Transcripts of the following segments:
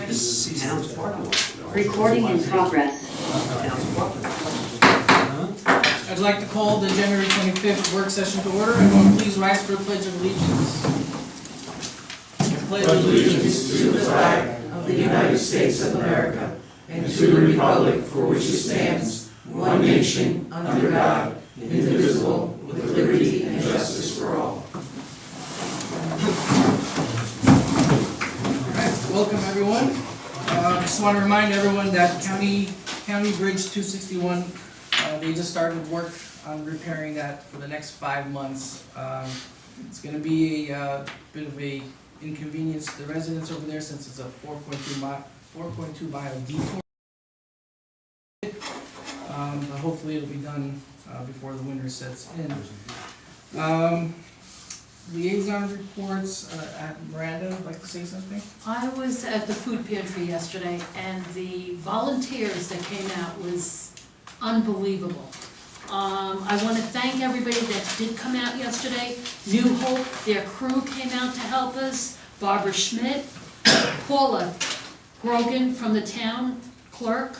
This is town's parking lot. Recording in progress. Town's parking lot. I'd like to call the January 25th work session to order. Everyone please rise for the Pledge of Allegiance. I pledge allegiance to the flag of the United States of America and to the republic for which it stands, one nation, under God, indivisible, with liberty and justice for all. Welcome everyone. Just want to remind everyone that County Bridge 261, they just started work on repairing that for the next 5 months. It's going to be a bit of a inconvenience to the residents over there since it's a 4.2 mile detour. But hopefully it'll be done before the winter sets in. Liaison reports, Miranda, would like to say something? I was at the food pantry yesterday, and the volunteers that came out was unbelievable. I want to thank everybody that did come out yesterday. New Hope, their crew came out to help us. Barbara Schmidt, Paula Grogan from the town clerk,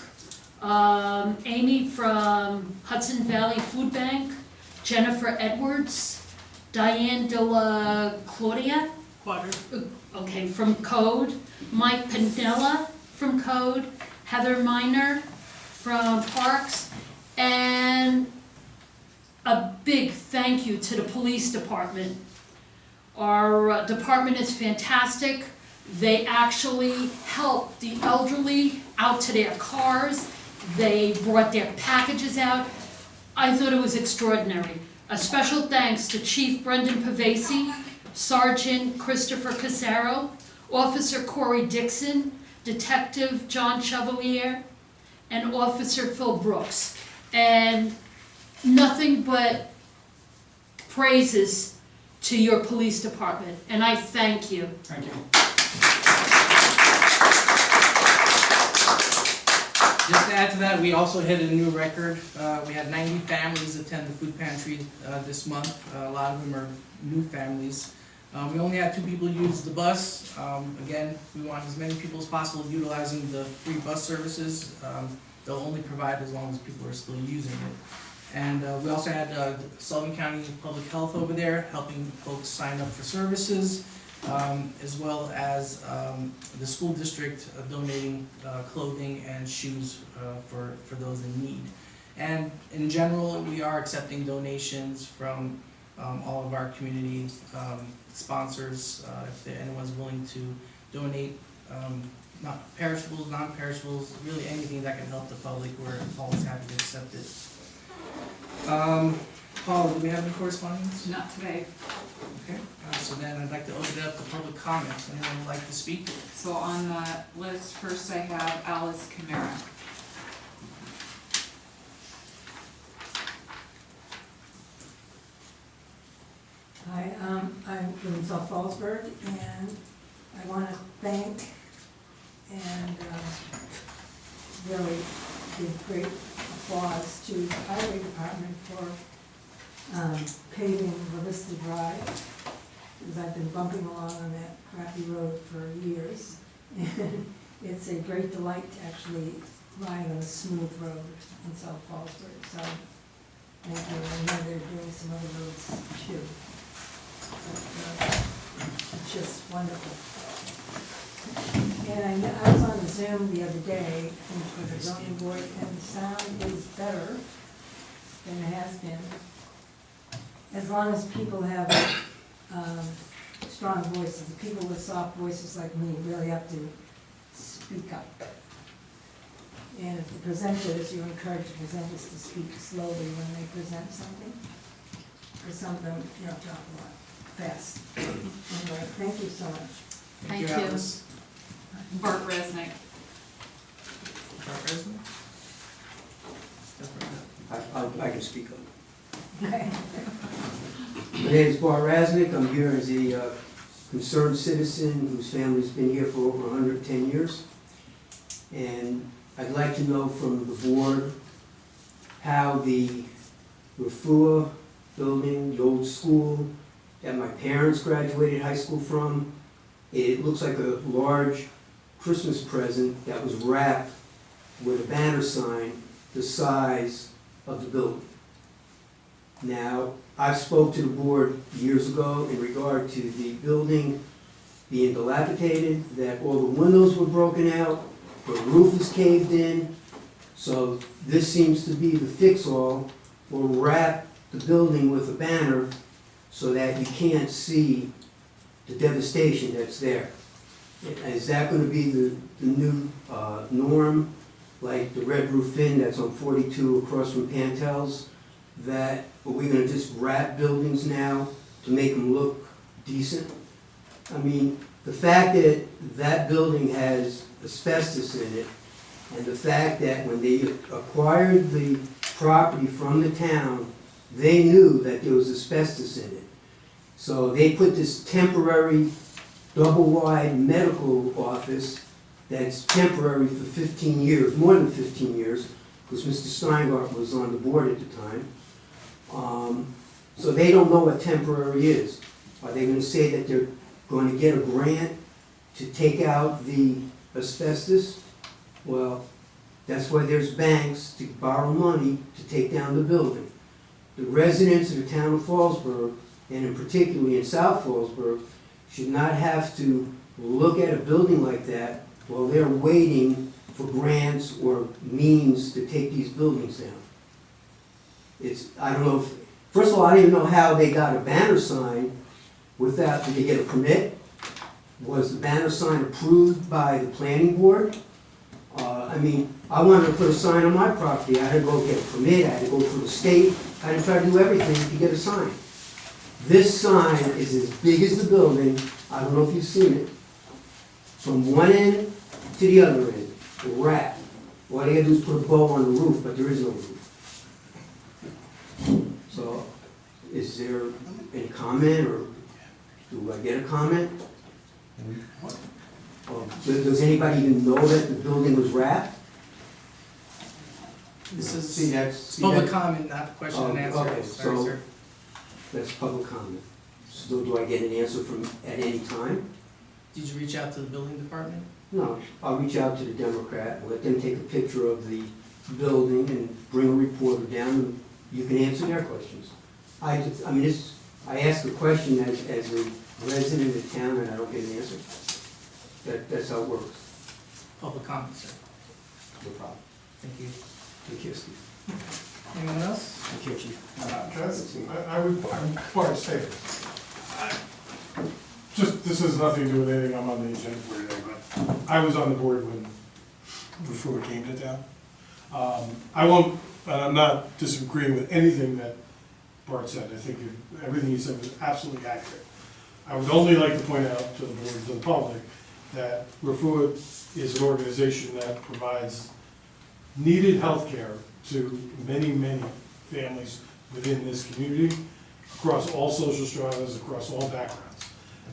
Amy from Hudson Valley Food Bank, Jennifer Edwards, Diane De La Claudia, okay, from Code, Mike Pinella from Code, Heather Miner from Parks, and a big thank you to the police department. Our department is fantastic. They actually helped the elderly out to their cars. They brought their packages out. I thought it was extraordinary. A special thanks to Chief Brendan Pavesi, Sergeant Christopher Casaro, Officer Corey Dixon, Detective John Chevalier, and Officer Phil Brooks. And nothing but praises to your police department, and I thank you. Thank you. Just to add to that, we also hit a new record. We had 90 families attend the food pantry this month. A lot of them are new families. We only had 2 people use the bus. Again, we want as many people as possible utilizing the free bus services. They'll only provide as long as people are still using it. And we also had Sullivan County Public Health over there helping folks sign up for services, as well as the school district donating clothing and shoes for those in need. And in general, we are accepting donations from all of our community sponsors. If anyone's willing to donate, not perishables, non-perishables, really anything that can help the public, we're always happy to accept it. Paul, do we have any correspondence? Not today. Okay, so then I'd like to open it up to public comments. Anyone would like to speak? So on the list, first I have Alice Camara. Hi, I'm in South Fallsburg, and I want to thank and really give great applause to the highway department for paving the Vista Drive, because I've been bumping along on that crappy road for years. And it's a great delight to actually ride on a smooth road in South Fallsburg. So thank you. I know they're doing some other roads too. But, it's just wonderful. And I was on Zoom the other day for the zoning board, and the sound is better than it has been. As long as people have strong voices, people with soft voices like me really have to speak up. And if the presenters, you encourage the presenters to speak slowly when they present something, because some of them, talk a lot fast. Anyway, thank you so much. Thank you. Alice. Bart Resnick. Bart Resnick? I can speak up. Okay. My name is Bart Rasnick. I'm here as a concerned citizen whose family's been here for over 110 years. And I'd like to know from the board how the Refuah building, the old school that my parents graduated high school from, it looks like a large Christmas present that was wrapped with a banner sign the size of the building. Now, I spoke to the board years ago in regard to the building being dilapidated, that all the windows were broken out, the roof is caved in, so this seems to be the fix-all. We'll wrap the building with a banner so that you can't see the devastation that's there. Is that gonna be the new norm, like the Red Roof Inn that's on 42 across from Pantel's? That, are we gonna just wrap buildings now to make them look decent? I mean, the fact that that building has asbestos in it, and the fact that when they acquired the property from the town, they knew that there was asbestos in it. So they put this temporary double-wide medical office that's temporary for 15 years, more than 15 years, because Mr. Steingart was on the board at the time. So they don't know what temporary is. Are they gonna say that they're going to get a grant to take out the asbestos? Well, that's why there's banks to borrow money to take down the building. The residents of the town of Fallsburg, and in particularly in South Fallsburg, should not have to look at a building like that while they're waiting for grants or means to take these buildings down. I don't know if, first of all, I don't even know how they got a banner sign without, did they get a permit? Was the banner sign approved by the planning board? I mean, I wanted to put a sign on my property, I had to go get a permit, I had to go through the state, I had to try to do everything to get a sign. This sign is as big as the building, I don't know if you've seen it, from one end to the other end, wrapped. All they gotta do is put a bow on the roof, but there is no roof. So, is there any comment, or do I get a comment? Does anybody even know that the building was wrapped? This is See, that's. public comment, not question and Oh, okay, answer. Sorry, so- sir. That's public comment. So do I get an answer from, at any time? Did you reach out to the building department? No, I'll reach out to the Democrat, let them take a picture of the building and bring a reporter down, and you can answer their questions. I ask a question as a resident of town, and I don't get an answer. That's how it works. Public comment, sir. No problem. Thank you. Take care, Steve. Anyone else? Take care, Chief. I would want to say, this has nothing to do with anything I'm on the agenda for today, but I was on the board before it came to town. I'm not disagreeing with anything that Bart said. I think everything he said was absolutely accurate. I would only like to point out to the board and to the public that Refuah is an organization that provides needed health care to many, many families within this community, across all social stratas, across all backgrounds.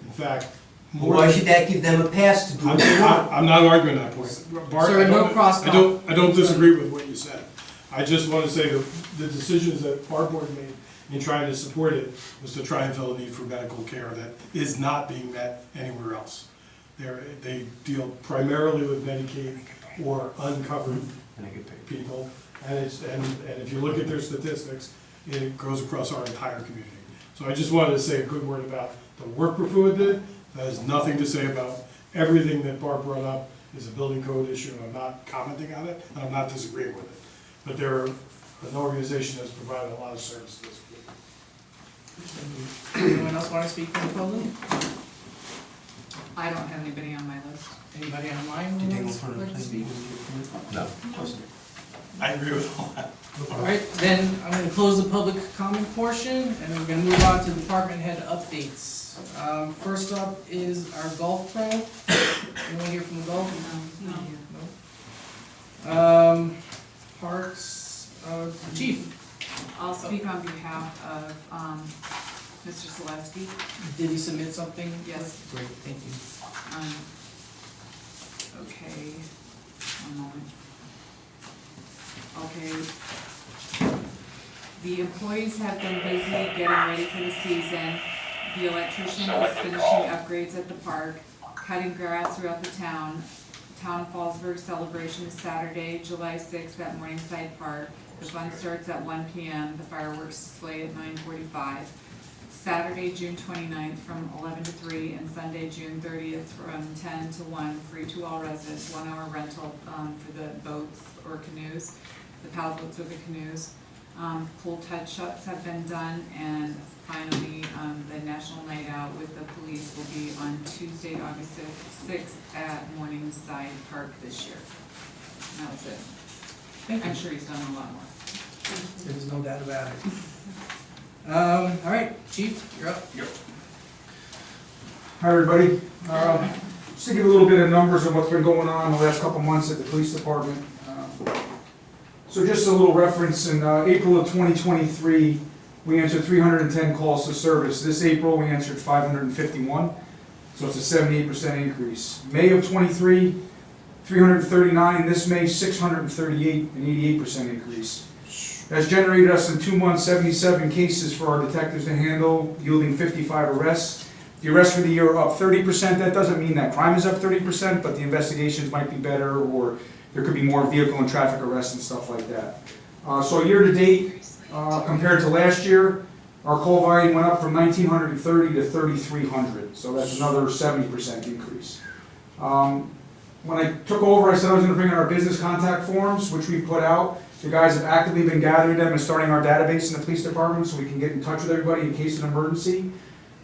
In fact, Why should that give them a pass to do what they want? I'm not arguing that point. Bart, Sir, no crosstalk. I don't disagree with what you said. I just want to say that the decisions that our board made in trying to support it was to try and fill a need for medical care that is not being met anywhere else. They deal primarily with Medicaid or uncovered people, and if you look at their statistics, it goes across our entire community. So I just wanted to say a good word about the work Refuah did. That has nothing to say about everything that Bart brought up is a building code issue, and I'm not commenting on it, and I'm not disagreeing with it. But they're an organization that's provided a lot of service to this community. Anyone else want to speak from the public? I don't have anybody on my list. Anybody online who wants to speak? No. I agree with all that. All right, then I'm going to close the public comment portion, and then we're going to move on to department head updates. First up is our golf pro. Anyone here from the golf? No. Parks, chief, I'll speak on behalf of Mr. Selesky. did he submit something? Yes. Great, thank you. Okay, one moment. Okay. The employees have been busy getting ready for the season. The electrician is finishing upgrades at the park, cutting grass throughout the town. Town of Fallsburg celebration is Saturday, July 6th at Morningside Park. The fun starts at 1 p.m., the fireworks display at 9:45. Saturday, June 29th from 11 to 3, and Sunday, June 30th from 10 to 1, free to all residents, 1 hour rental for the boats or canoes, the paddle boats or the canoes. Pool touch-ups have been done, and finally, the National Night Out with the police will be on Tuesday, August 6th at Morningside Park this year. And that was it. Thank you. I'm sure he's done a lot more. There's no doubt about it. All right, Chief, you're up. Hi, everybody. Just to give a little bit of numbers on what's been going on the last couple months at the police department. So just a little reference, in April of 2023, we answered 310 calls to service. This April, we answered 551, so it's a 78% increase. May of 23, 339, this May, 638, an 88% increase. That's generated us in 2 months 77 cases for our detectives to handle, yielding 55 arrests. The arrests for the year are up 30%. That doesn't mean that crime is up 30%, but the investigations might be better, or there could be more vehicle and traffic arrests and stuff like that. So year to date, compared to last year, our call volume went up from 1,930 to 3,300. So that's another 70% increase. When I took over, I said I was going to bring in our business contact forms, which we put out. The guys have actively been gathering them and starting our database in the police department so we can get in touch with everybody in case of an emergency.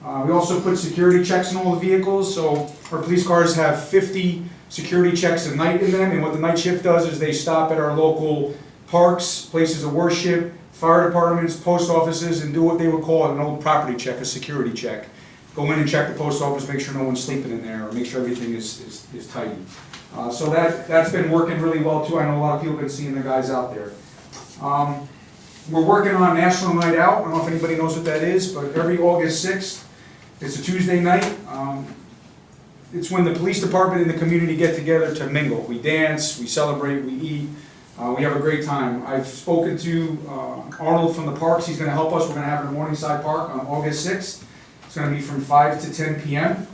We also put security checks in all the vehicles, so our police cars have 50 security checks a night in them, and what the night shift does is they stop at our local parks, places of worship, fire departments, post offices, and do what they would call an old property check, a security check. Go in and check the post office, make sure no one's sleeping in there, or make sure everything is tidy. So that's been working really well too. I know a lot of people have been seeing the guys out there. We're working on National Night Out. I don't know if anybody knows what that is, but every August 6th, it's a Tuesday night. It's when the police department and the community get together to mingle. We dance, we celebrate, we eat, we have a great time. I've spoken to Arnold from the parks. He's going to help us. We're going to have it in Morningside Park on August 6th. It's going to be from 5 to 10 p.m.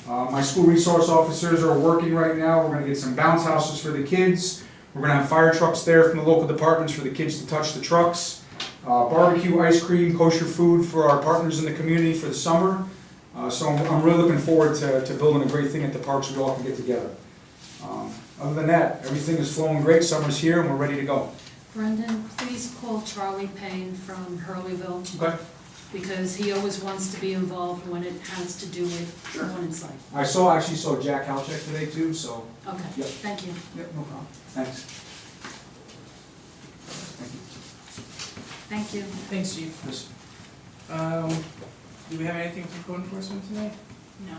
My school resource officers are working right now. We're going to get some bounce houses for the kids. We're going to have fire trucks there from the local departments for the kids to touch the trucks. Barbecue, ice cream, kosher food for our partners in the community for the summer. So I'm really looking forward to building a great thing at the park so we all can get together. Other than that, everything is flowing great. Summer's here and we're ready to go. Brendan, please call Charlie Payne from Hurleyville, Okay. because he always wants to be involved when it has to do with one inside. I actually saw Jack Halchek today too, so. Okay, Yep. thank you. Yep, no problem. Thanks. Thank you. Thank you. Thanks, Chief. Yes. Do we have anything from code enforcement tonight? No.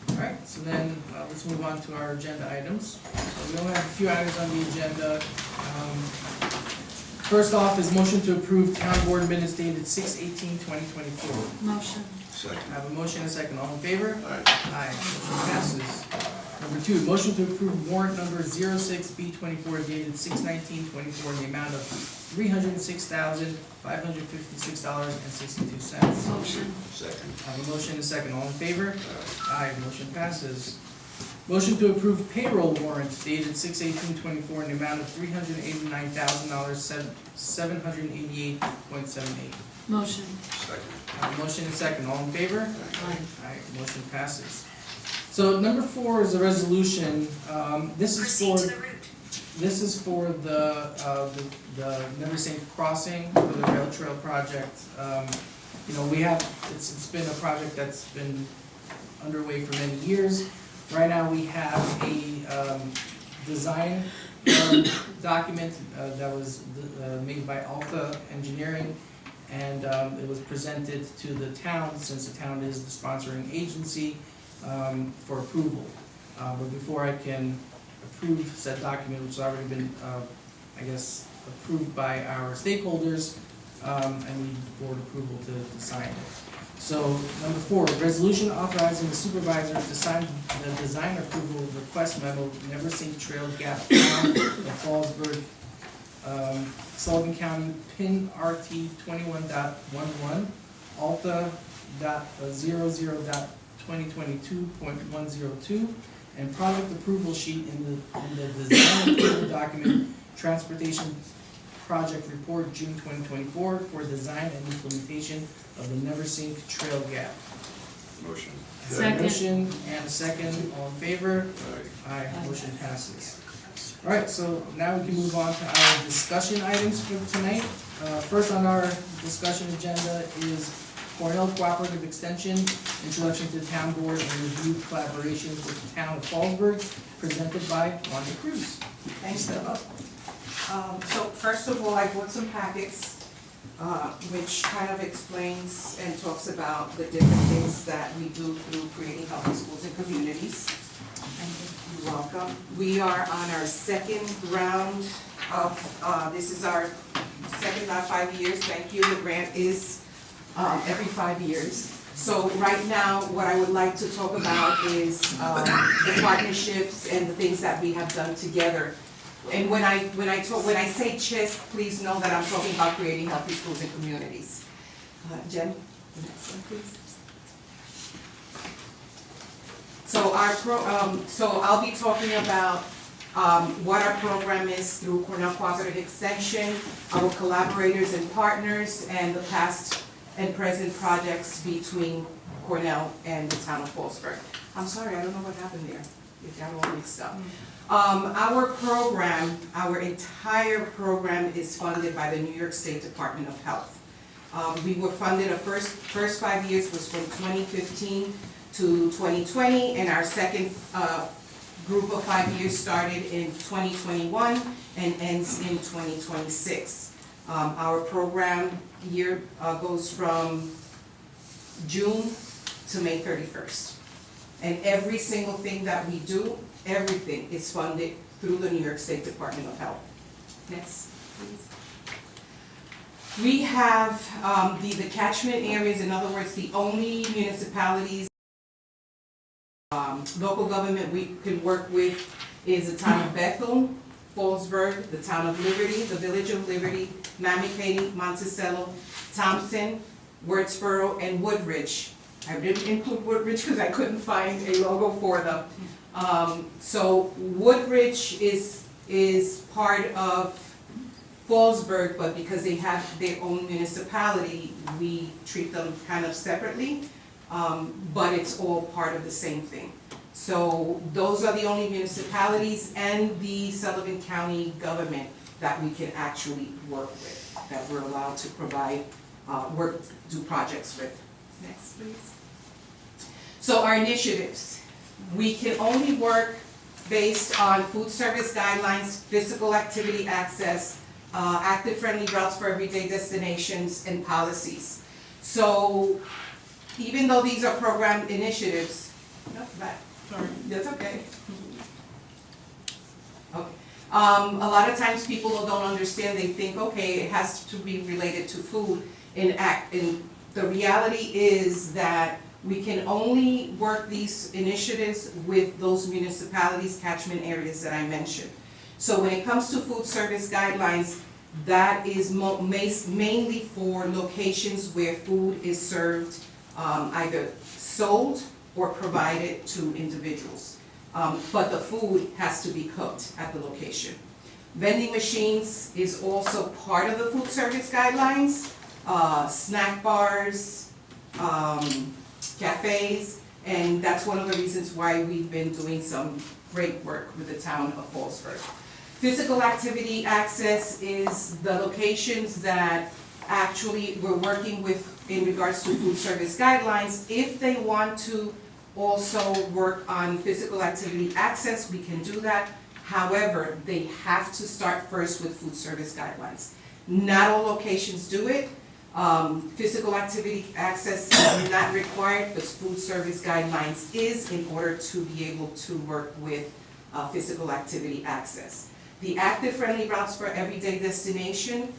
All right, so then let's move on to our agenda items. So we only have a few items on the agenda. First off is motion to approve town board minutes dated 6/18/2024. Motion. I have a motion and a second. All in favor? Aye. Motion passes. Number two, motion to approve warrant number 06B24 dated 6/19/24 in the amount of $306,556.62. Motion. I have a motion and a second. All in favor? Aye. Motion passes. Motion to approve payroll warrants dated 6/18/24 in the amount of $389,000, $788.78. Motion. I have a motion and a second. All in favor? Aye. Aye. Motion passes. So number 4 is a resolution. This is for the Never Saint Crossing for the rail trail project. You know, it's been a project that's been underway for many years. Right now we have a design document that was made by Alta Engineering, and it was presented to the town, since the town is the sponsoring agency, for approval. But before I can approve said document, which has already been, I guess, approved by our stakeholders, I need board approval to sign it. So, number 4, resolution authorizing the supervisor to sign the design approval request memo, Never Saint Trail Gap Down of Fallsburg, Sullivan County, PIN RT 21.11, Alta.00.2022.102, and product approval sheet in the design approval document, Transportation Project Report, June 2024, for design and implementation of the Never Sink Trail Gap. Motion. Second. Motion and a second, all in favor? Aye, motion passes. All right, so now we can move on to our discussion items for tonight. First on our discussion agenda is Cornell Cooperative Extension, Introduction to the Town Board and Review Collaborations with the Town of Fallsburg, presented by Wanda Cruz. Thanks, Stella. So first of all, I brought some packets, which kind of explains and talks about the different things that we do through creating healthy schools and communities. You're welcome. We are on our second round of, this is our second, not 5 years, thank you. The grant is every 5 years. So right now, what I would like to talk about is the partnerships and the things that we have done together. And when I say CHISC, please know that I'm talking about creating healthy schools and communities. Jen, the next one, please. So I'll be talking about what our program is through Cornell Cooperative Extension, our collaborators and partners, and the past and present projects between Cornell and the town of Fallsburg. I'm sorry, I don't know what happened there. It got all mixed up. Our program, our entire program is funded by the New York State Department of Health. We were funded, the first 5 years was from 2015 to 2020, and our second group of 5 years started in 2021 and ends in 2026. Our program year goes from June to May 31st. And every single thing that we do, everything is funded through the New York State Department of Health. Next, please. We have the catchment areas, in other words, the only municipalities, local government we can work with is the town of Bethel, Fallsburg, the town of Liberty, the village of Liberty, Mamikaty, Monticello, Thompson, Wurtsboro, and Woodridge. I didn't include Woodridge because I couldn't find a logo for them. So Woodridge is part of Fallsburg, but because they have their own municipality, we treat them kind of separately, but it's all part of the same thing. So those are the only municipalities and the Sullivan County government that we can actually work with, that we're allowed to provide, do projects with. Next, please. So our initiatives, we can only work based on food service guidelines, physical activity access, active friendly routes for everyday destinations, and policies. So even though these are program initiatives, sorry, that's okay. Okay. A lot of times people don't understand, they think, okay, it has to be related to food, and the reality is that we can only work these initiatives with those municipalities, catchment areas that I mentioned. So when it comes to food service guidelines, that is mainly for locations where food is served, either sold or provided to individuals. But the food has to be cooked at the location. Vending machines is also part of the food service guidelines, snack bars, cafes, and that's one of the reasons why we've been doing some great work with the town of Fallsburg. Physical activity access is the locations that actually we're working with in regards to food service guidelines. If they want to also work on physical activity access, we can do that. However, they have to start first with food service guidelines. Not all locations do it. Physical activity access is not required, but food service guidelines is in order to be able to work with physical activity access. The active friendly routes for everyday destination,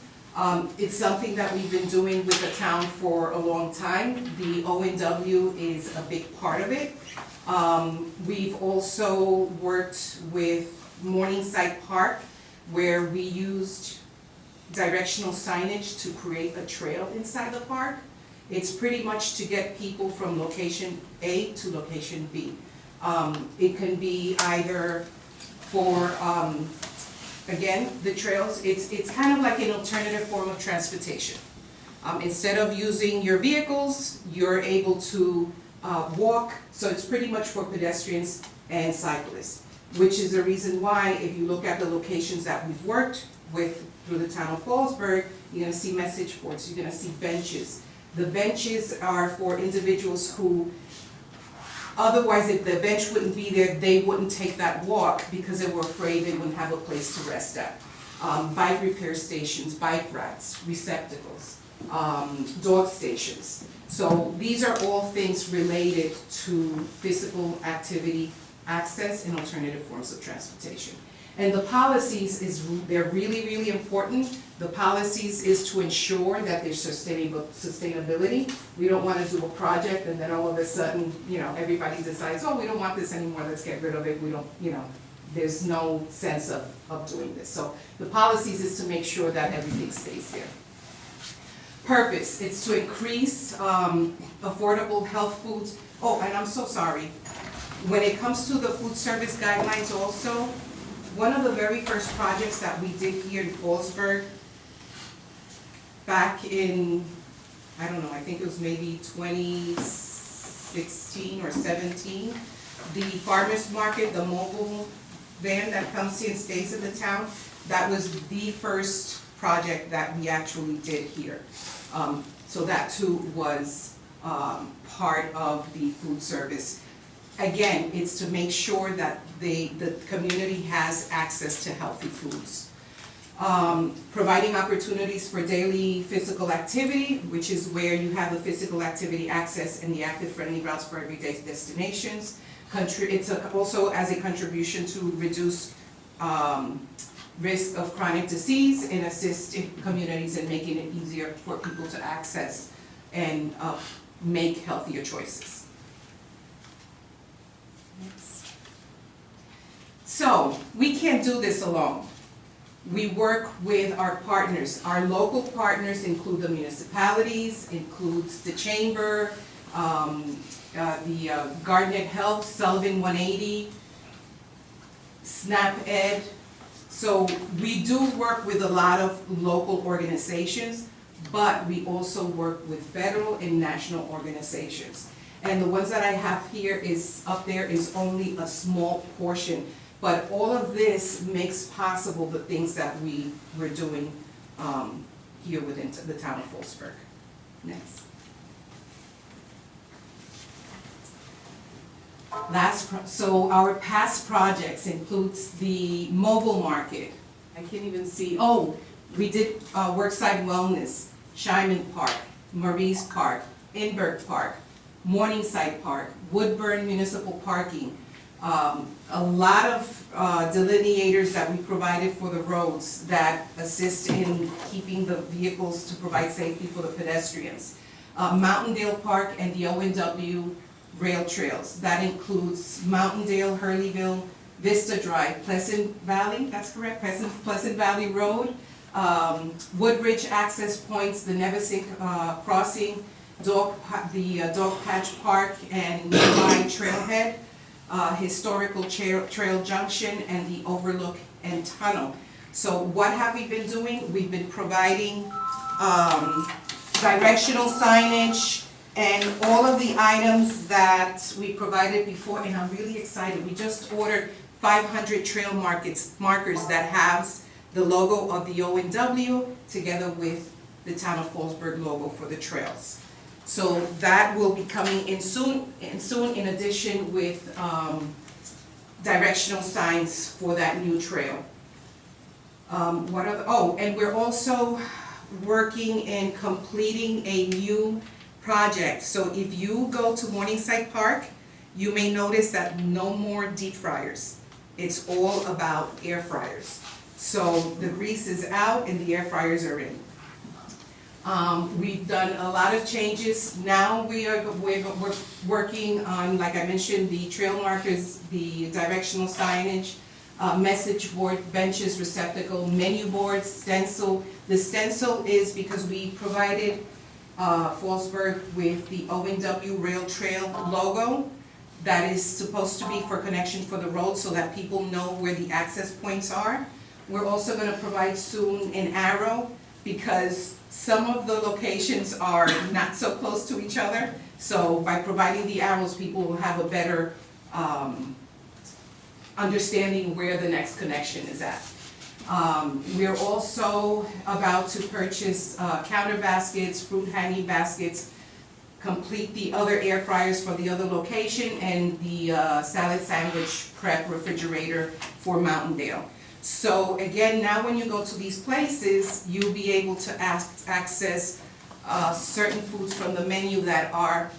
it's something that we've been doing with the town for a long time. The ONW is a big part of it. We've also worked with Morningside Park, where we used directional signage to create a trail inside the park. It's pretty much to get people from location A to location B. It can be either for, again, the trails, it's kind of like an alternative form of transportation. Instead of using your vehicles, you're able to walk, so it's pretty much for pedestrians and cyclists, which is the reason why, if you look at the locations that we've worked with through the town of Fallsburg, you're gonna see message boards, you're gonna see benches. The benches are for individuals who, otherwise, if the bench wouldn't be there, they wouldn't take that walk because they were afraid they wouldn't have a place to rest at. Bike repair stations, bike racks, receptacles, dog stations. So these are all things related to physical activity, access, and alternative forms of transportation. And the policies they're really, really important. The policies is to ensure that there's sustainability. We don't wanna do a project and then all of a sudden, everybody decides, oh, we don't want this anymore, let's get rid of it. We don't, there's no sense of doing this. So the policies is to make sure that everything stays there. Purpose, it's to increase affordable health foods. Oh, and I'm so sorry. When it comes to the food service guidelines also, one of the very first projects that we did here in Fallsburg, back in, I don't know, I think it was maybe 2016 or 17, the farmer's market, the mobile van that comes here and stays in the town, that was the first project that we actually did here. So that too was part of the food service. Again, it's to make sure that the community has access to healthy foods. Providing opportunities for daily physical activity, which is where you have the physical activity access and the active friendly routes for everyday destinations. It's also as a contribution to reduce risk of chronic disease and assist in communities in making it easier for people to access and make healthier choices. So, we can't do this alone. We work with our partners. Our local partners include the municipalities, includes the chamber, the Garnet Health, Sullivan 180, SNAP Ed. So we do work with a lot of local organizations, but we also work with federal and national organizations. And the ones that I have here up there is only a small portion. But all of this makes possible the things that we're doing here within the town of Fallsburg. Next. So our past projects includes the mobile market. I can't even see, we did Workside Wellness, Shyman Park, Maurice Park, Inberg Park, Morningside Park, Woodburn Municipal Parking, a lot of delineators that we provided for the roads that assist in keeping the vehicles to provide safety for the pedestrians. Mountaindale Park and the O&W rail trails. That includes Mountaindale, Hurleyville, Vista Drive, Pleasant Valley, that's correct, Pleasant Valley Road, Woodridge access points, the Nevesink Crossing, the Dog Patch Park and nearby Trailhead, Historical Trail Junction, and the Overlook and Tunnel. So what have we been doing? We've been providing directional signage and all of the items that we provided before, and I'm really excited. We just ordered 500 trail markers that has the logo of the O&W together with the Town of Fallsburg logo for the trails. So that will be coming in soon in addition with directional signs for that new trail. And we're also working in completing a new project. So if you go to Morningside Park, you may notice that no more deep fryers. It's all about air fryers. So the grease is out and the air fryers are in. We've done a lot of changes. Now we're working on, like I mentioned, the trail markers, the directional signage, message board, benches, receptacle, menu boards, stencil. The stencil is because we provided Fallsburg with the O&W Rail Trail logo. that is supposed to be for connection for the road so that people know where the access points are. We're also gonna provide soon an arrow because some of the locations are not so close to each other. So by providing the arrows, people will have a better understanding where the next connection is at. We're also about to purchase counter baskets, fruit hanging baskets, complete the other air fryers for the other location, and the salad sandwich prep refrigerator for Mountaindale. So again, now when you go to these places, you'll be able to access certain foods from the menu that are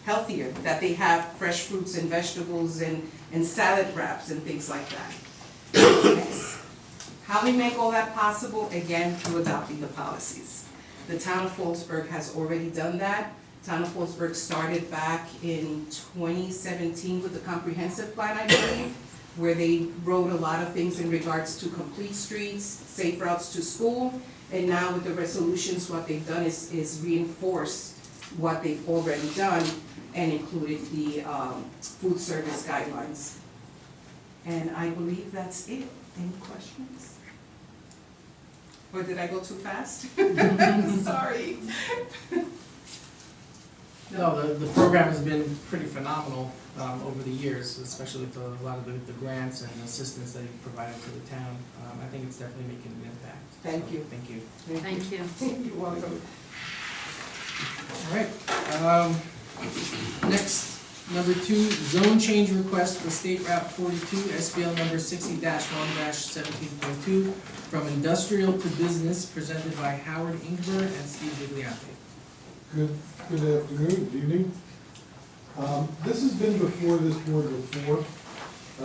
healthier, that they have fresh fruits and vegetables and salad wraps and things like that. Yes. How we make all that possible? Again, through adopting the policies. The town of Fallsburg has already done that. Town of Fallsburg started back in 2017 with the comprehensive plan, I believe, where they wrote a lot of things in regards to complete streets, safe routes to school, and now with the resolutions, what they've done is reinforce what they've already done and included the food service guidelines. And I believe that's it. Any questions? Or did I go too fast? Sorry. No, the program has been pretty phenomenal over the years, especially with a lot of the grants and assistance that you've provided for the town. I think it's definitely making an impact. Thank you. Thank you. Thank you. You're welcome. All right. Next, number 2, zone change request for State Route 42, SBL number 60-1-17.2, from industrial to business, presented by Howard Ingber and Steve Vigliante. Good afternoon, good evening. This has been before this board before.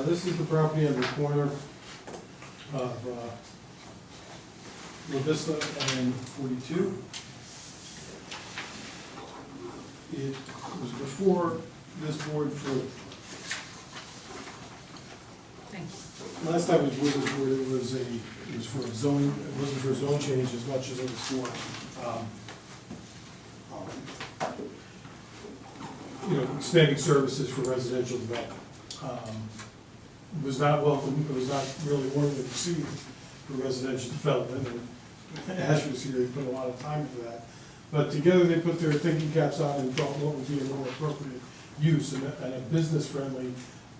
This is the property on the corner of La Vista and 42. It was before this board for, Thank you. last time it was before this board, it was for a zone, it wasn't for a zone change as much as it was for, expanding services for residential development. It was not welcome, it was not really warmly received for residential development, and Ash was here, he put a lot of time into that. But together they put their thinking caps on and thought what would be a more appropriate use, and a business-friendly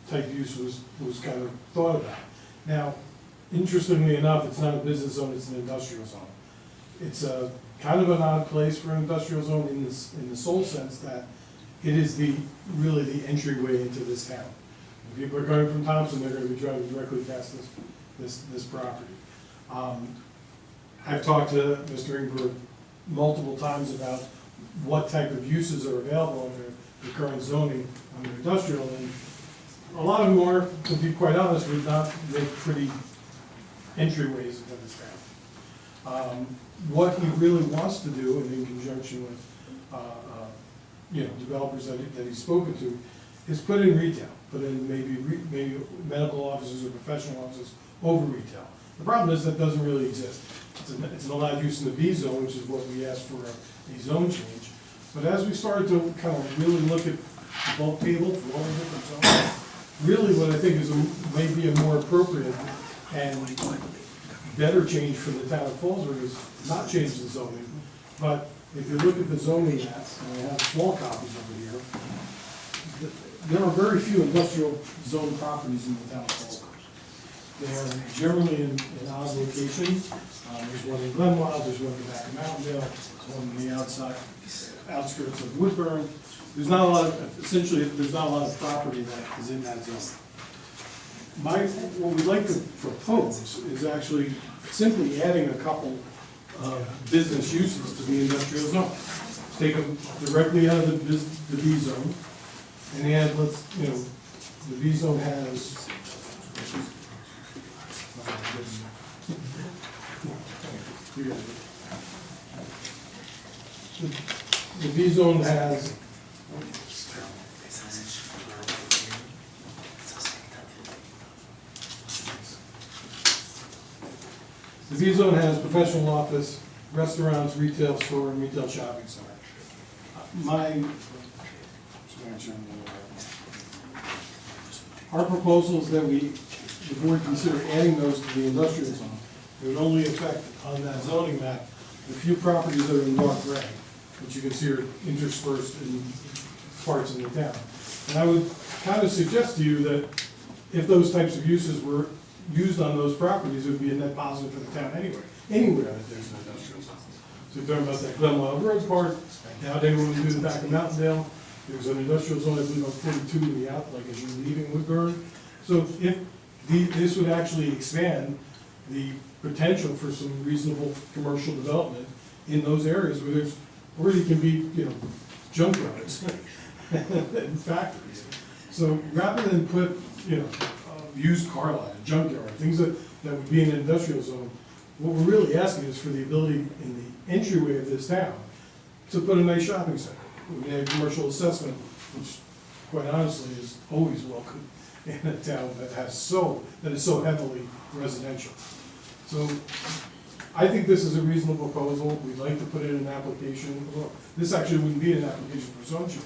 type use was kind of thought about. Now, interestingly enough, it's not a business zone, it's an industrial zone. It's a kind of an odd place for an industrial zone in the sole sense that it is really the entryway into this town. When people are coming from Thompson, they're gonna be driving directly past this property. I've talked to Mr. Ingber multiple times about what type of uses are available under the current zoning under industrial, and a lot of them are, to be quite honest, would not make pretty entryways into this town. What he really wants to do, and in conjunction with developers that he's spoken to, is put in retail, put in maybe medical offices or professional offices over retail. The problem is that doesn't really exist. It's an allowed use in the B zone, which is what we asked for a zone change. But as we started to kind of really look at the bulk table for all the different zones, really what I think is maybe a more appropriate and better change for the town of Fallsburg is not change the zoning, but if you look at the zoning maps, and I have small copies over here, there are very few industrial zone properties in the town of Fallsburg. They are generally in odd locations. There's one in Glenwild, there's one in the back of Mountaindale, there's one in the outskirts of Woodburn. There's not a lot of, essentially, there's not a lot of property that is in that zone. What we'd like to propose is actually simply adding a couple of business uses to the industrial zone. Take them directly out of the B zone and add, the B zone has, the B zone has the B zone has professional office, restaurants, retail store, and retail shopping center. our proposals that the board consider adding those to the industrial zone, it would only affect on that zoning map the few properties that are in dark gray, which you can see are interspersed in parts of the town. And I would kind of suggest to you that if those types of uses were used on those properties, it would be a net positive for the town anyway, anywhere that there's an industrial zone. So you're talking about that Glen Wild Road part, now they want to do the back of Mountaindale, there's an industrial zone, I believe, on 42 to the out, like as you're leaving Woodburn. So if this would actually expand the potential for some reasonable commercial development in those areas where there's, already can be, junkyards and factories. So rather than put, used car lot, a junkyard, things that would be in an industrial zone, what we're really asking is for the ability in the entryway of this town to put a nice shopping center. We have commercial assessment, which quite honestly is always welcome in a town that is so heavily residential. So I think this is a reasonable proposal. We'd like to put it in an application. Well, this actually wouldn't be an application for zone change.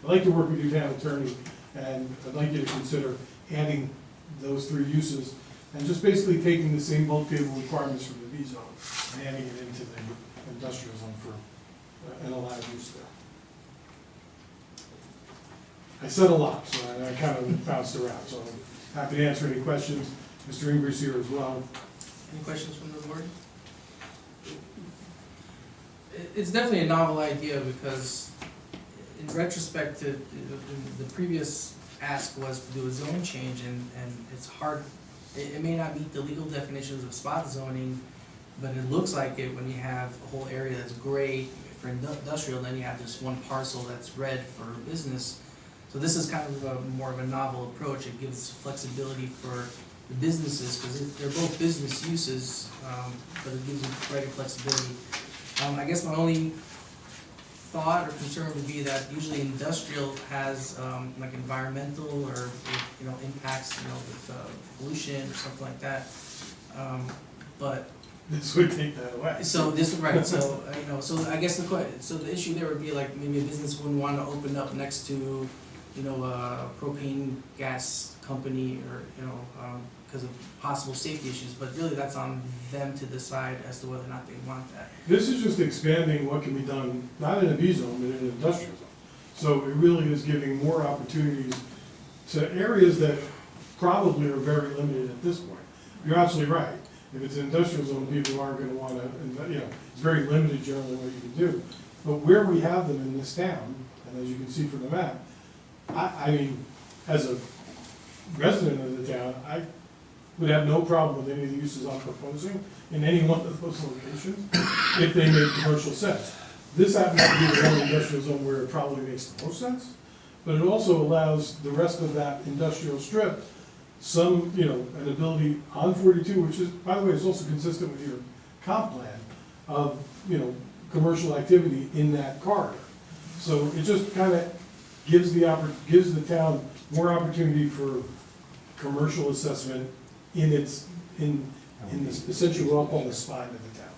I'd like to work with your town attorney, and I'd like you to consider adding those three uses and just basically taking the same bulk table requirements from the B zone and adding it into the industrial zone for an allowed use there. I said a lot, so I kind of bounced around, so I'm happy to answer any questions. Mr. Ingres here as well. Any questions from the board? It's definitely a novel idea because in retrospect to the previous ask was to do a zone change and it's hard, it may not meet the legal definitions of spot zoning, but it looks like it when you have a whole area that's gray for industrial, then you have just one parcel that's red for business. So this is kind of more of a novel approach. It gives flexibility for the businesses, because they're both business uses, but it gives you greater flexibility. I guess my only thought or concern would be that usually industrial has like environmental or impacts, with pollution or something like that. But This would take that away. so this right, so so I guess the issue there would be like maybe a business wouldn't want to open up next to a propane gas company or because of possible safety issues, but really that's on them to decide as to whether or not they want that. This is just expanding what can be done, not in a B zone, but in an industrial zone. So it really is giving more opportunities to areas that probably are very limited at this point. You're absolutely right. If it's an industrial zone, people aren't gonna wanna, it's very limited generally what you can do. But where we have them in this town, and as you can see from the map, I mean, as a resident of the town, I would have no problem with any of the uses I'm proposing in any one of those locations if they make commercial sense. This happens to be the one industrial zone where it probably makes the most sense, but it also allows the rest of that industrial strip some, an ability on 42, which is, by the way, is also consistent with your comp plan of, commercial activity in that corridor. So it just kind of gives the town more opportunity for commercial assessment in this, essentially what I'll call the spine of the town.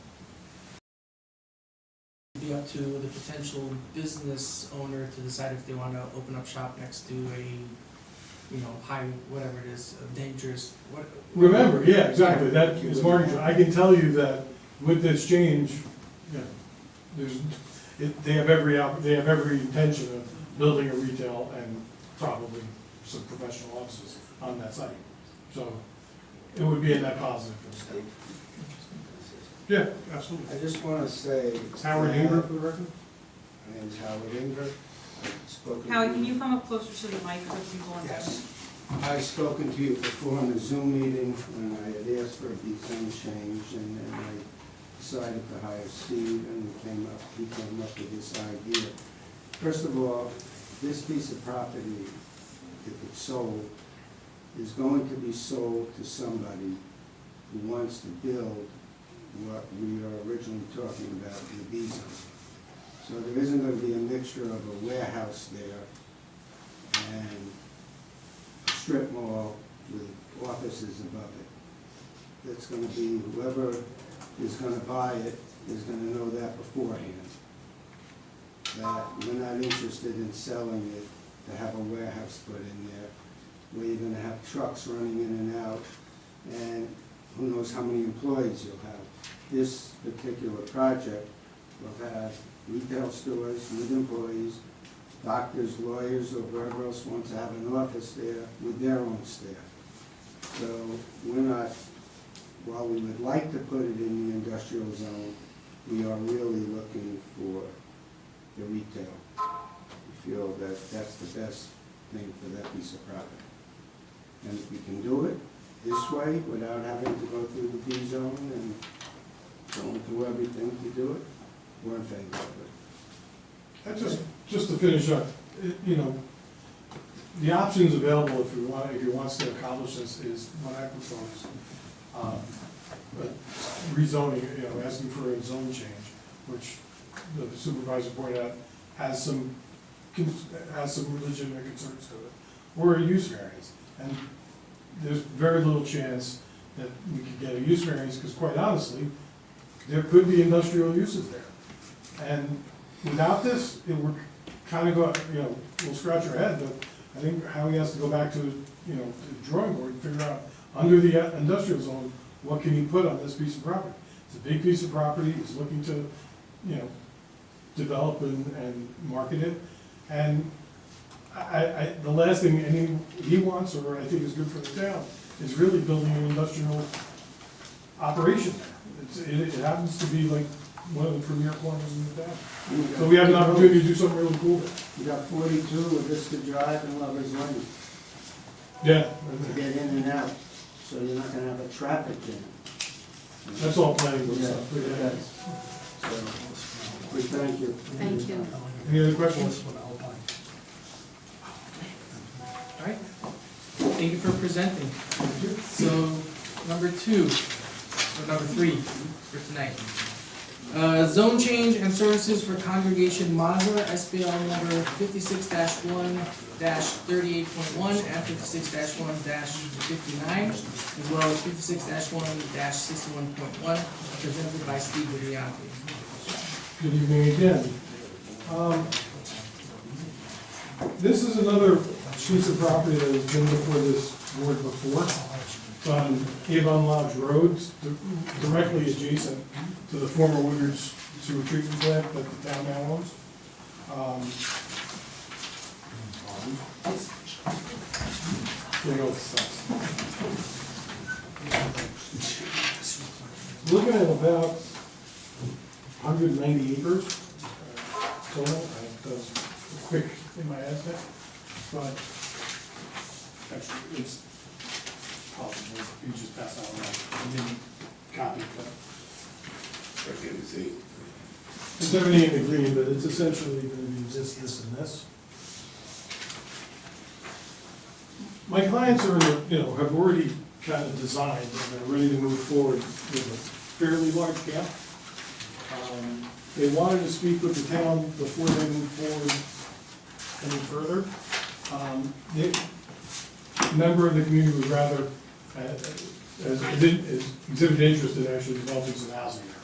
It'd be up to the potential business owner to decide if they want to open up shop next to a, high, whatever it is, dangerous, what. Remember, yeah, exactly, that is marketing. I can tell you that with this change, they have every intention of building a retail and probably some professional offices on that site. So it would be a net positive for the state. Yeah, absolutely. I just want to say. Howard Ingram for the record? My name's Howard Ingram. I've spoken. Howie, can you come up closer to the mic for people on Yes. I've spoken to you before on the Zoom meeting when I had asked for a zone change, and then I decided to hire Steve, and he came up with this idea. First of all, this piece of property, if it's sold, is going to be sold to somebody who wants to build what we were originally talking about in the B zone. So there isn't going to be a mixture of a warehouse there and a strip mall with offices above it. It's going to be whoever is going to buy it is going to know that beforehand. That we're not interested in selling it to have a warehouse put in there. where you're gonna have trucks running in and out, and who knows how many employees you'll have. This particular project will have retail stores with employees, doctors, lawyers, or whoever else wants to have an office there with their own staff. So we're not, while we would like to put it in the industrial zone, we are really looking for the retail. We feel that that's the best thing for that piece of property. And if we can do it this way without having to go through the D zone and going through everything to do it, we're in favor of it. And just to finish up, you know, the options available if he wants to accomplish this is what I propose. Rezoning, you know, asking for a zone change, which the supervisor pointed out has some legitimate concerns to it, or a use variance. And there's very little chance that we could get a use variance, because quite honestly, there could be industrial uses there. And without this, we're kind of going, you know, we'll scratch our head, but I think how he has to go back to, you know, the drawing board and figure out, under the industrial zone, what can he put on this piece of property? It's a big piece of property, he's looking to, you know, develop and market it. And the last thing he wants, or I think is good for the town, is really building an industrial operation there. It happens to be like one of the premier corners in the town. So we have an opportunity to do something really cool there. You got 42 with Vista Drive and Lover's Lane Yeah, to get in and out, so you're not gonna have a traffic jam. that's all planning board Yeah, stuff. But yeah. that's, so, we thank you. Thank you. Any other questions? All right, thank you for presenting. So, number 2, or number 3 for tonight. Zone change and services for Congregation Mazur, SBL number 56-1-38.1 and 56-1-59, as well as 56-1-61.1, presented by Steve Vivianti. Good evening again. This is another piece of property that has been before this board before. It's on Avon Lodge Road, directly adjacent to the former Woodard's sewer treatment plant that the town now owns. There you go, it sucks. Looking at about 190 acres total. That was quick in my estimate, but actually it's possible. You just passed out around. I didn't copy it, but it's everything in the green, but it's essentially going to be this, and this. My clients are, you know, have already kind of designed and they're ready to move forward with a fairly large camp. They wanted to speak with the town before they move forward any further. A member of the community would rather, exhibited interest in actually developing some housing there.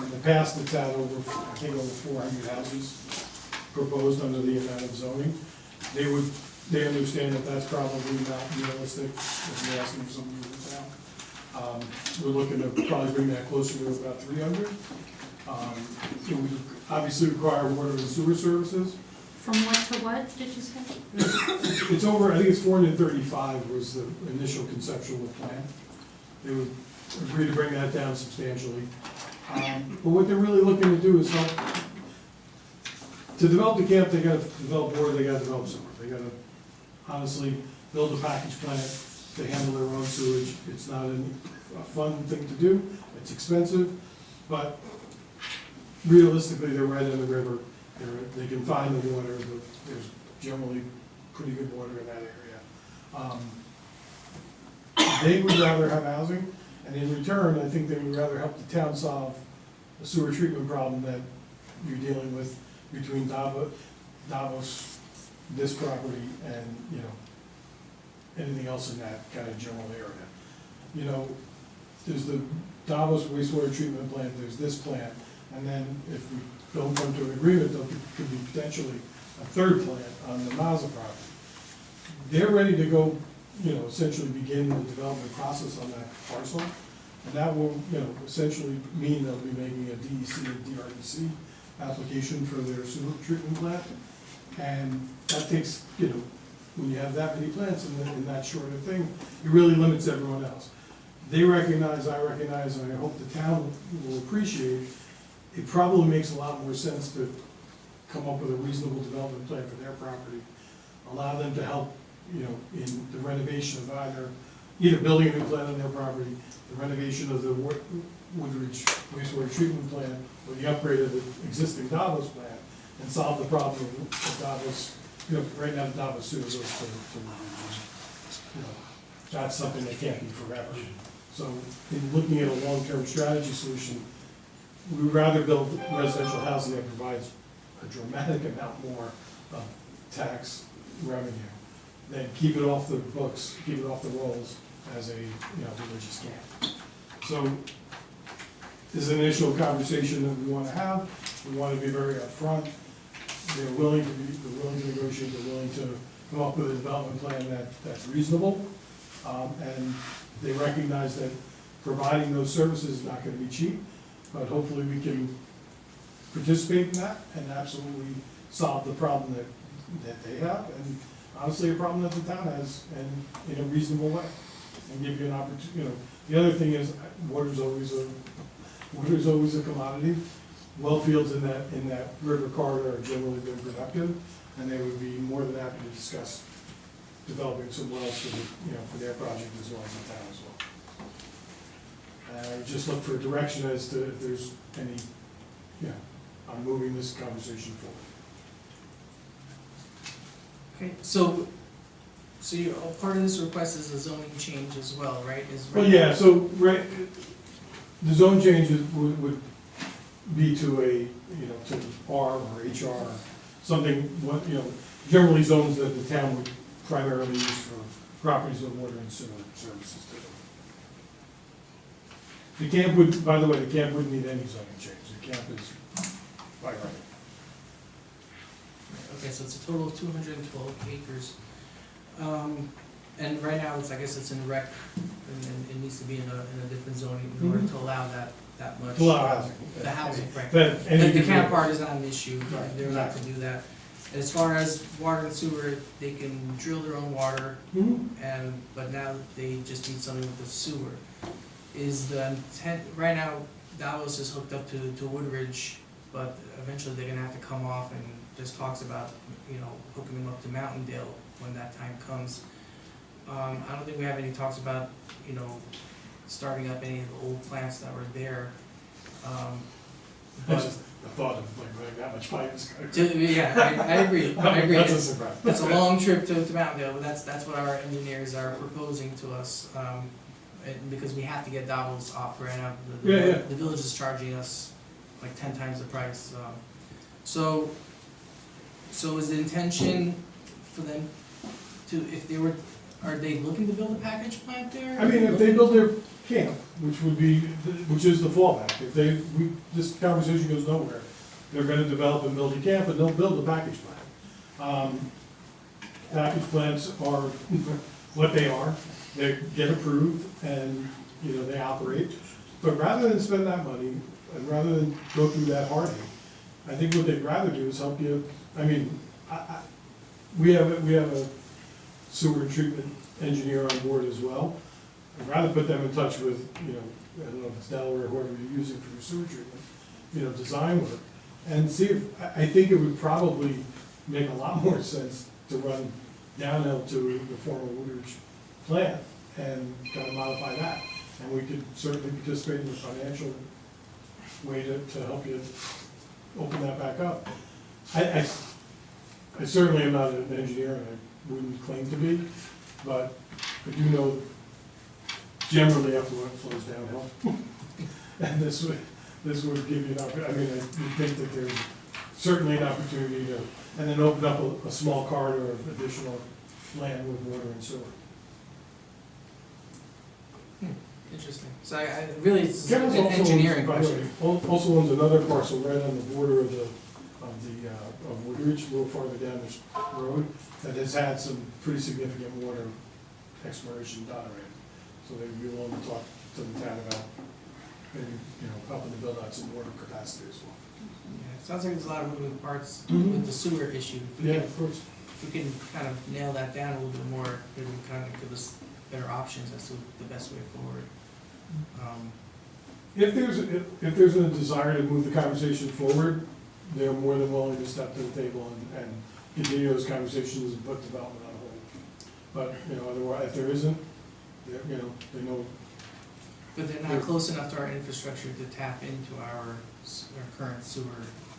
In the past, it's had over 400 houses proposed under the amount of zoning. They understand that that's probably not realistic if you're asking for something in the town. We're looking to probably bring that closer to about 300. It would obviously require water and sewer services. From what to what, did you say? It's over, I think it's 435 was the initial conceptual plan. They would agree to bring that down substantially. But what they're really looking to do is help. To develop the camp, they gotta develop water, they gotta develop sewer. They gotta honestly build a package plant to handle their own sewage. It's not a fun thing to do, it's expensive, but realistically, they're right on the river. They can find the water, there's generally pretty good water in that area. They would rather have housing, and in return, I think they would rather help the town solve the sewer treatment problem that you're dealing with between Davos, this property, and, you know, anything else in that kind of general area. You know, there's the Davos wastewater treatment plant, there's this plant, and then if we don't come to an agreement, there could be potentially a third plant on the Mazza property. they're ready to go, essentially begin the development process on that parcel. And that will, essentially mean they'll be making a DEC and DREC application for their sewer treatment plant. And that takes, when you have that many plants in that short of thing, it really limits everyone else. They recognize, I recognize, and I hope the town will appreciate, it probably makes a lot more sense to come up with a reasonable development plan for their property. Allow them to help, in the renovation of either building a new plant on their property, the renovation of the Woodridge wastewater treatment plant, or the upgrade of the existing Davos plant, and solve the problem of Davos. Right now, the Davos sewer goes to that's something that can't be forever. So in looking at a long-term strategy solution, we'd rather build residential housing that provides a dramatic amount more of tax revenue than keep it off the books, keep it off the rolls as a, religious camp. So this is an initial conversation that we want to have. We want to be very upfront. They're willing to negotiate, they're willing to come up with a development plan that's reasonable. And they recognize that providing those services is not going to be cheap, but hopefully we can participate in that and absolutely solve the problem that they have, and honestly, a problem that the town has, and in a reasonable way, and give you an opportunity. The other thing is, water's always a commodity. Well fields in that river corridor have generally been productive, and they would be more than happy to discuss developing some wells for their project as well as the town as well. Just look for direction as to if there's any, on moving this conversation forward. Okay, so you, part of this request is a zoning change as well, right? Well, yeah, so, the zone changes would be to a, to R or HR, or something, generally zones that the town would primarily use for properties with water and sewer services to them. The camp would, by the way, the camp wouldn't need any zoning change. The camp is by right. Okay, so it's a total of 212 acres. And right now, I guess it's in rec, and it needs to be in a different zoning in order to allow that much. To allow housing. The housing, right. And The camp part is not an issue, Right, they're allowed to do that. As far as water and sewer, they can drill their own water, but now they just need something with the sewer. Is the intent, right now, Davos is hooked up to Woodridge, but eventually they're gonna have to come off, and there's talks about, hooking them up to Mountaindale when that time comes. I don't think we have any talks about, starting up any of the old plants that were there. That's just the thought of like that much pipe is going to. Yeah, I agree, I agree. That's a surprise. It's a long trip to Mountaindale, but that's what our engineers are proposing to us, because we have to get Davos off right now. The village is charging us like 10 times the price. So is the intention for them to, are they looking to build a package plant there? I mean, if they build their camp, which is the fallback, this conversation goes nowhere, they're gonna develop and build a camp, and they'll build a package plant. Package plants are what they are, they get approved, and, they operate. But rather than spend that money, and rather than go through that heartache, I think what they'd rather do is help you, we have a sewer treatment engineer on board as well. I'd rather put them in touch with, I don't know if it's Delaware or whoever you're using for your sewer treatment, design work, and see if, I think it would probably make a lot more sense to run downhill to the former Woodridge plant and kind of modify that. And we could certainly participate in the financial way to help you open that back up. I certainly am not an engineer, and I wouldn't claim to be, but I do know generally effluent flows downhill. And this would give you an opportunity, I would think that there's certainly an opportunity to, and then open up a small corridor of additional land with water and sewer. Interesting. So I really, it's an Kevin's also engineering owns, by the way, question. also owns another parcel right on the border of the of Woodridge, a little farther down this road, that has had some pretty significant water exploration done already. So they'd be willing to talk to the town about maybe, helping to build out some water capacity as well. Yeah, it sounds like there's a lot of moving parts Mhm. with the sewer issue. If we Yeah, can- of course. If we can kind of nail that down a little bit more, it would kind of give us better options as to the best way forward. If there's a desire to move the conversation forward, they're more than willing to step to the table and continue those conversations and put development on hold. But, otherwise, if there isn't, they know. But they're not close enough to our infrastructure to tap into our current sewer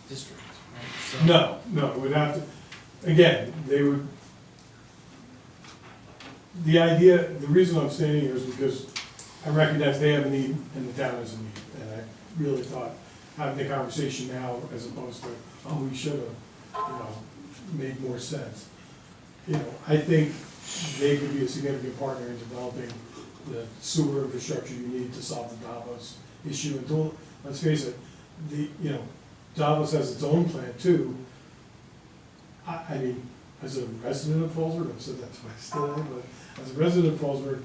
district, right? So- No, it would have to, again, they would, the reason I'm standing here is because I recognize they have a need and the town has a need. And I really thought having the conversation now as opposed to, oh, we should have, made more sense. I think they could be a significant partner in developing the sewer infrastructure you need to solve the Davos issue. And let's face it, Davos has its own plan too. I mean, as a resident of Fallsburg, I've said that twice today, but as a resident of Fallsburg,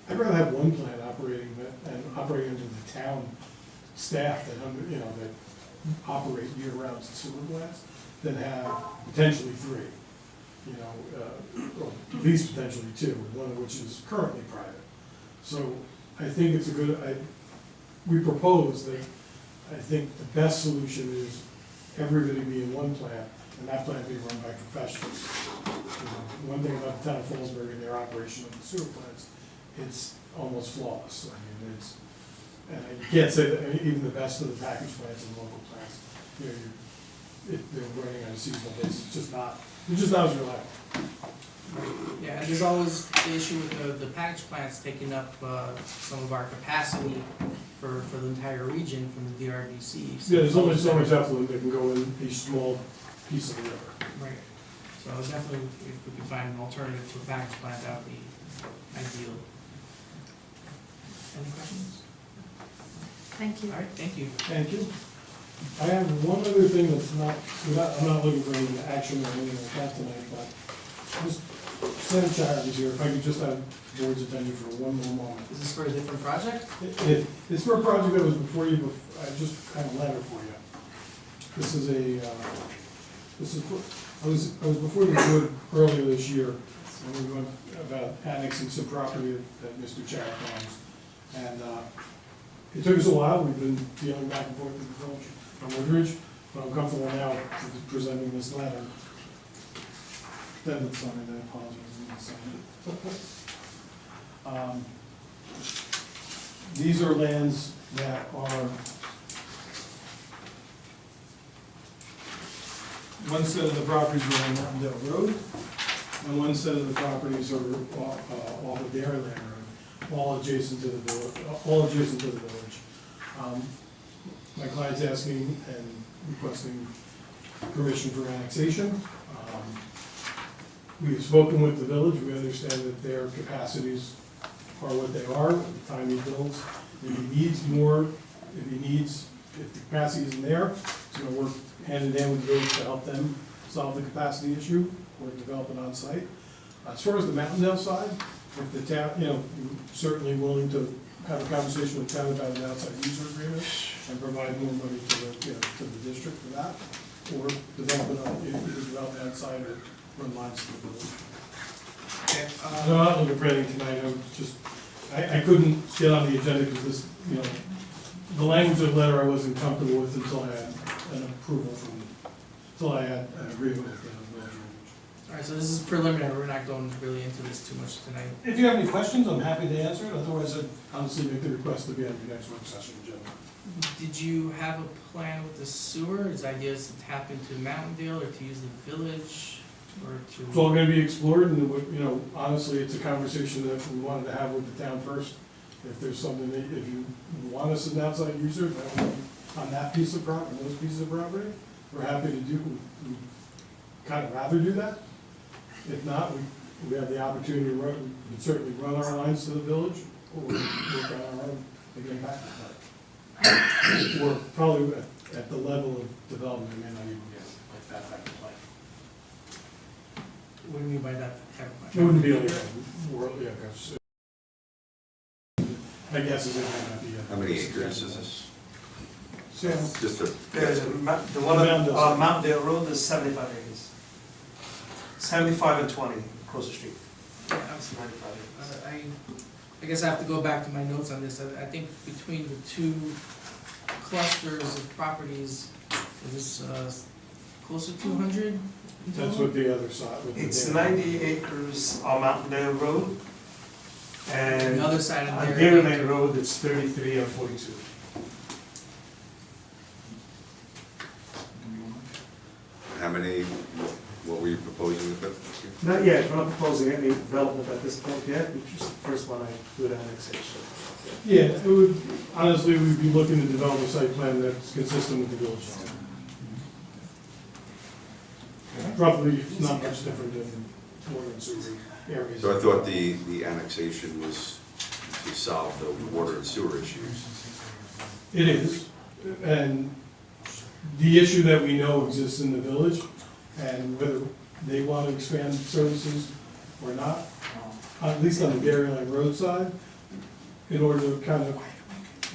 I'd rather have one plant operating under the town staff that operate year-round sewer plants than have potentially three. Or at least potentially two, one of which is currently private. So I think it's we propose that, I think the best solution is everybody be in one plant, and that plant be run by professionals. One thing about the town of Fallsburg and their operation of the sewer plants, it's almost flawless. I mean, and you can't say that even the best of the package plants and local plants, they're running on a seasonal basis, it's just not as reliable. Yeah, and there's always the issue with the package plants taking up some of our capacity for the entire region from the DRDC. Yeah, there's only so much effluent that can go in a small piece of the river. Right. So definitely, if we could find an alternative to a package plant, that would be ideal. Any questions? Thank you. All right, thank you. Thank you. I have one other thing that's I'm not looking for any action or anything like that tonight, but just Senator Childs here, if I could just have the board's attention for one more moment. Is this for a different project? It's for a project that was before you, I just had a letter for you. I was before the board earlier this year, and we went about annexing some property that Mr. Childs owns. And it took us a while, we've been dealing back and forth with the village from Woodridge, but I'm comfortable now with presenting this letter. Then it's signed, I apologize, I didn't sign it. These are lands that are, one set of the properties are on Mountaindale Road, and one set of the properties are off of Dairyland Road, all adjacent to the village. My client's asking and requesting permission for annexation. We've spoken with the village, we understand that their capacities are what they are, at the time he builds. If he needs more, if the capacity isn't there, he's gonna work hand in hand with the village to help them solve the capacity issue or develop it on site. As far as the Mountaindale side, if the town, certainly willing to have a conversation with the town about an outside user agreement and provide more money to the district for that, or develop it outside or run lines to the village. Okay. No, I'm not looking for anything tonight, I couldn't get on the agenda because this, the language of the letter I wasn't comfortable with until I had an approval until I had an agreement with the village. All right, so this is preliminary, we're not going really into this too much tonight. If you have any questions, I'm happy to answer it, otherwise I'd honestly make the request to be on the next work session agenda. Did you have a plan with the sewer? Is ideas to tap into Mountaindale or to use the village or to? It's all gonna be explored, and, honestly, it's a conversation that we wanted to have with the town first. If there's something that, if you want us as an outside user, that would be on that piece of property, those pieces of property, we're happy to do, we'd kind of rather do that. If not, we have the opportunity to run, we can certainly run our lines to the village, or work on our own, again, back to that. Or probably at the level of development, it may not even get. that type of plan. What do you mean by that type of It plan? wouldn't be like a world, yeah, because I guess it might not be a. How many acres is this? Sam, Just a. The one on Mountaindale Road is 75 acres. 75 and 20 across the street. Yeah, 95 acres. I guess I have to go back to my notes on this. I think between the two clusters of properties, it was close to 200. that's what the other side. what the It's dam- 90 acres on Mountaindale Road. And The other side of on there. Dairy Lane Road, it's 33 and 42. How many, what were you proposing with that? Not yet, we're not proposing any development at this point yet, it's just the first one I do the annexation. Yeah, it would, honestly, we'd be looking to develop a site plan that's consistent with the village zone. Roughly, it's not much different than water and sewer areas. So I thought the annexation was to solve the water and sewer issues. It is, and the issue that we know exists in the village, and whether they want to expand services or not, at least on the Dairy Line Road side, in order to kind of,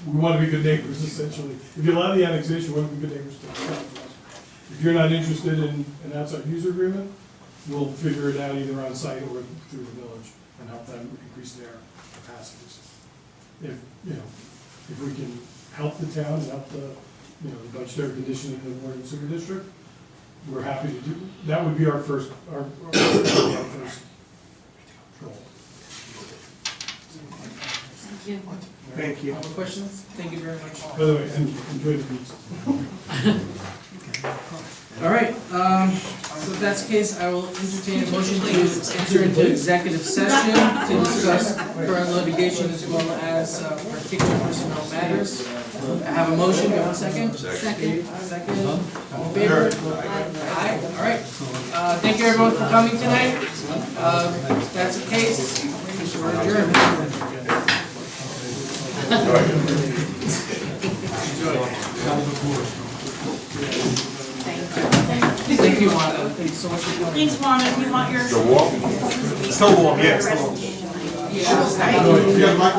we want to be good neighbors essentially. If you allow the annexation, we want to be good neighbors to the town. If you're not interested in an outside user agreement, we'll figure it out either on site or through the village and help them increase their capacities. If, you know, if we can help the town and help the, you know, the budgetary condition of the water and sewer district, we're happy to do, that would be our first, our first goal. Thank you. Thank you. Other questions? Thank you very much. By the way, and enjoy the pizza. All right, so if that's the case, I will entertain a motion to enter into executive session to discuss current litigation as well as particular personnel matters. I have a motion, do I have a second? Second. Second, all in favor? Aye, all right. Thank you everyone for coming tonight. If that's the case, we're adjourned. Thank you, Wanda. Thank you so much for coming. Thanks, Wanda, do you want your? The wall? Still warm, yeah, still warm. You got my-